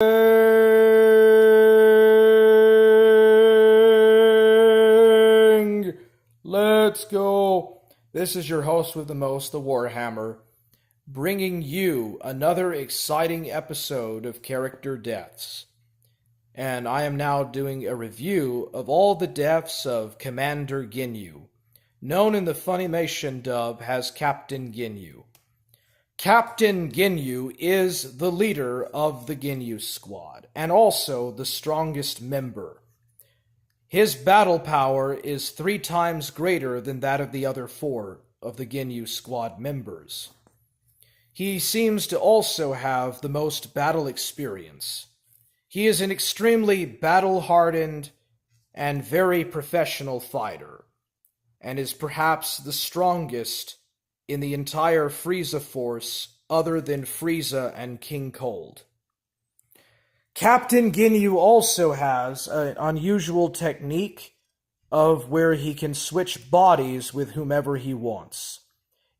Let's go. This is your host with the most, the Warhammer, bringing you another exciting episode of Character Deaths. And I am now doing a review of all the deaths of Commander Ginyu, known in the Funimation dub as Captain Ginyu. Captain Ginyu is the leader of the Ginyu squad, and also the strongest member. His battle power is 3 times greater than that of the other 4 of the Ginyu squad members. He seems to also have the most battle experience. He is an extremely battle-hardened and very professional fighter, and is perhaps the strongest in the entire Frieza force other than Frieza and King Cold. Captain Ginyu also has an unusual technique of where he can switch bodies with whomever he wants.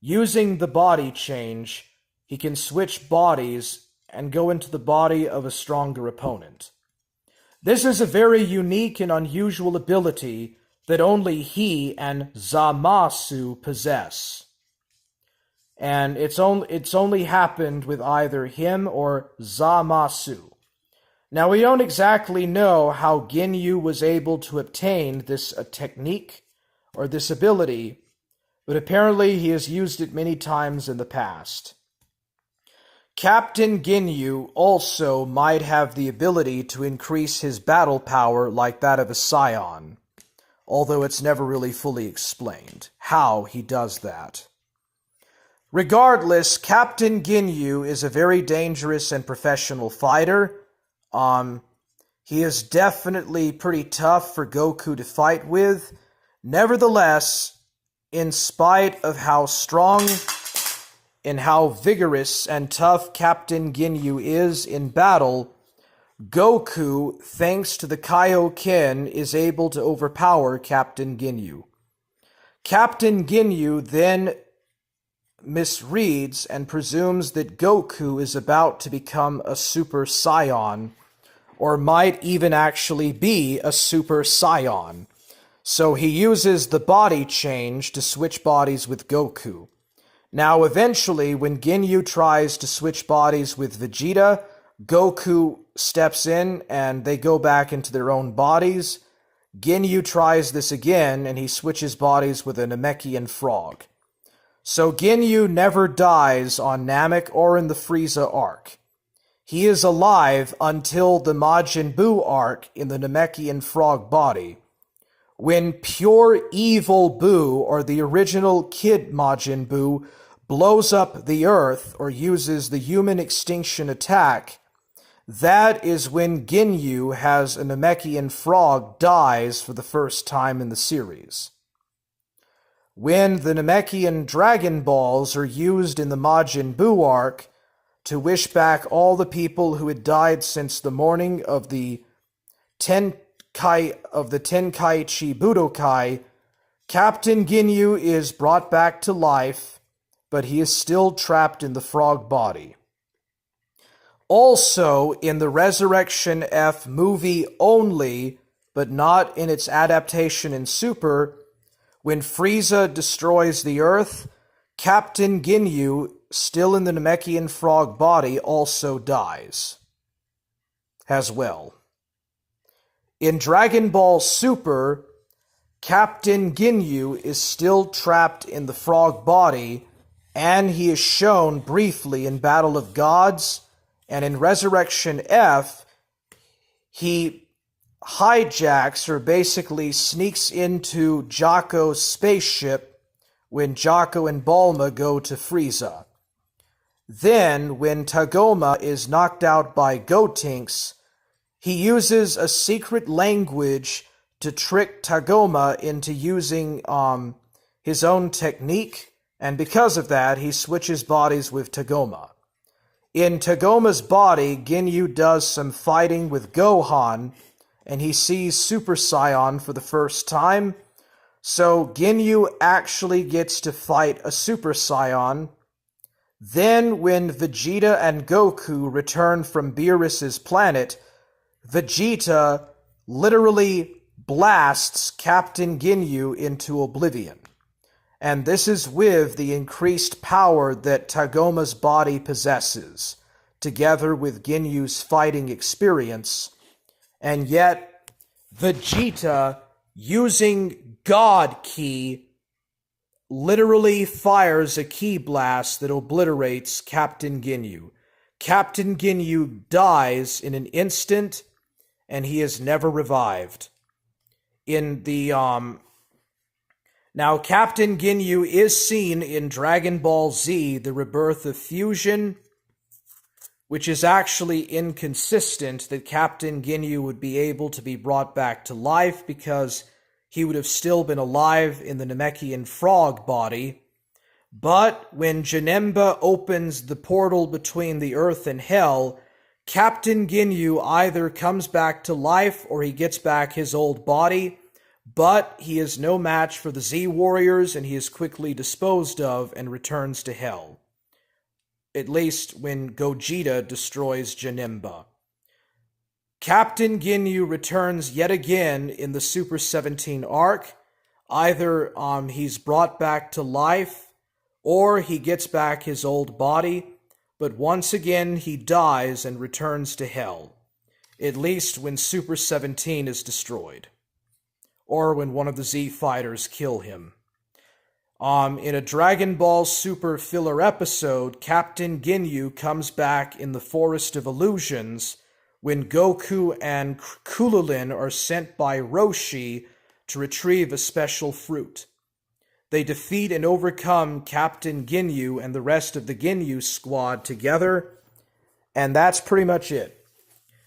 Using the body change, he can switch bodies and go into the body of a stronger opponent. This is a very unique and unusual ability that only he and Zamasu possess. And it's only happened with either him or Zamasu. Now, we don't exactly know how Ginyu was able to obtain this technique or this ability, but apparently he has used it many times in the past. Captain Ginyu also might have the ability to increase his battle power like that of a Scion, although it's never really fully explained how he does that. Regardless, Captain Ginyu is a very dangerous and professional fighter. He is definitely pretty tough for Goku to fight with. Nevertheless, in spite of how strong and how vigorous and tough Captain Ginyu is in battle, Goku, thanks to the Kaioken, is able to overpower Captain Ginyu. Captain Ginyu then misreads and presumes that Goku is about to become a Super Saiyan, or might even actually be a Super Saiyan. So he uses the body change to switch bodies with Goku. Now eventually, when Ginyu tries to switch bodies with Vegeta, Goku steps in and they go back into their own bodies. Ginyu tries this again and he switches bodies with a Namekian frog. So Ginyu never dies on Namek or in the Frieza arc. He is alive until the Majin Buu arc in the Namekian frog body, when pure evil Buu, or the original Kid Majin Buu, blows up the Earth or uses the human extinction attack. That is when Ginyu, as a Namekian frog, dies for the first time in the series. When the Namekian Dragon Balls are used in the Majin Buu arc to wish back all the people who had died since the morning of the Tenkaichi Budokai, Captain Ginyu is brought back to life, but he is still trapped in the frog body. Also, in the Resurrection F movie only, but not in its adaptation in Super, when Frieza destroys the Earth, Captain Ginyu, still in the Namekian frog body, also dies as well. In Dragon Ball Super, Captain Ginyu is still trapped in the frog body, and he is shown briefly in Battle of Gods, and in Resurrection F, he hijacks or basically sneaks into Jocko's spaceship when Jocko and Bulma go to Frieza. Then, when Tagoma is knocked out by Gotenks, he uses a secret language to trick Tagoma into using his own technique, and because of that, he switches bodies with Tagoma. In Tagoma's body, Ginyu does some fighting with Gohan, and he sees Super Saiyan for the first time, so Ginyu actually gets to fight a Super Saiyan. Then, when Vegeta and Goku return from Beerus's planet, Vegeta literally blasts Captain Ginyu into oblivion. And this is with the increased power that Tagoma's body possesses, together with Ginyu's fighting experience. And yet, Vegeta, using God Ki, literally fires a ki blast that obliterates Captain Ginyu. Captain Ginyu dies in an instant, and he is never revived. Now, Captain Ginyu is seen in Dragon Ball Z, The Rebirth of Fusion, which is actually inconsistent that Captain Ginyu would be able to be brought back to life because he would have still been alive in the Namekian frog body. But when Janemba opens the portal between the earth and hell, Captain Ginyu either comes back to life or he gets back his old body, but he is no match for the Z-Warriors and he is quickly disposed of and returns to hell. At least when Gogeta destroys Janemba. Captain Ginyu returns yet again in the Super 17 arc. Either he's brought back to life, or he gets back his old body, but once again he dies and returns to hell. At least when Super 17 is destroyed. Or when one of the Z fighters kill him. In a Dragon Ball Super filler episode, Captain Ginyu comes back in the Forest of Illusions when Goku and Kulilin are sent by Roshi to retrieve a special fruit. They defeat and overcome Captain Ginyu and the rest of the Ginyu squad together, and that's pretty much it.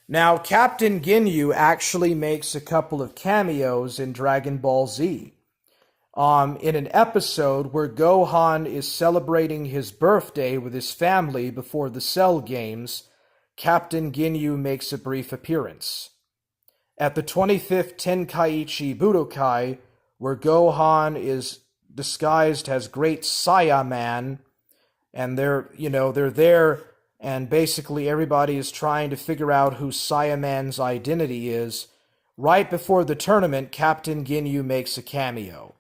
Now, Captain Ginyu actually makes a couple of cameos in Dragon Ball Z. In an episode where Gohan is celebrating his birthday with his family before the Cell Games, Captain Ginyu makes a brief appearance. At the 25th Tenkaichi Budokai, where Gohan is disguised as Great Saiyaman, and they're there, and basically everybody is trying to figure out who Saiyaman's identity is. Right before the tournament, Captain Ginyu makes a cameo.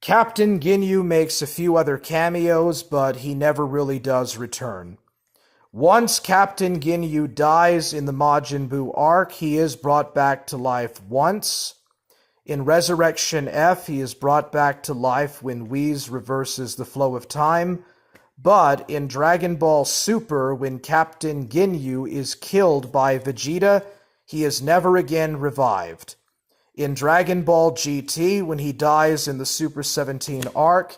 Captain Ginyu makes a few other cameos, but he never really does return. Once Captain Ginyu dies in the Majin Buu arc, he is brought back to life once. In Resurrection F, he is brought back to life when Whis reverses the flow of time. But in Dragon Ball Super, when Captain Ginyu is killed by Vegeta, he is never again revived. In Dragon Ball GT, when he dies in the Super 17 arc,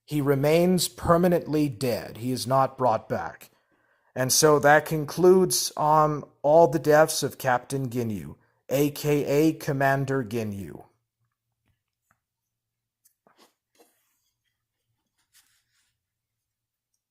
he remains permanently dead. He is not brought back. And so that concludes all the deaths of Captain Ginyu, aka Commander Ginyu.